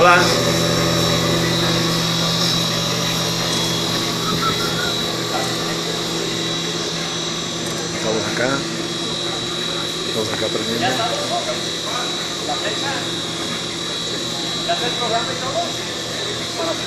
Hola. Estamos acá aprendiendo. ¿Ya está todo? La fecha. ¿Ya está el programa y todo?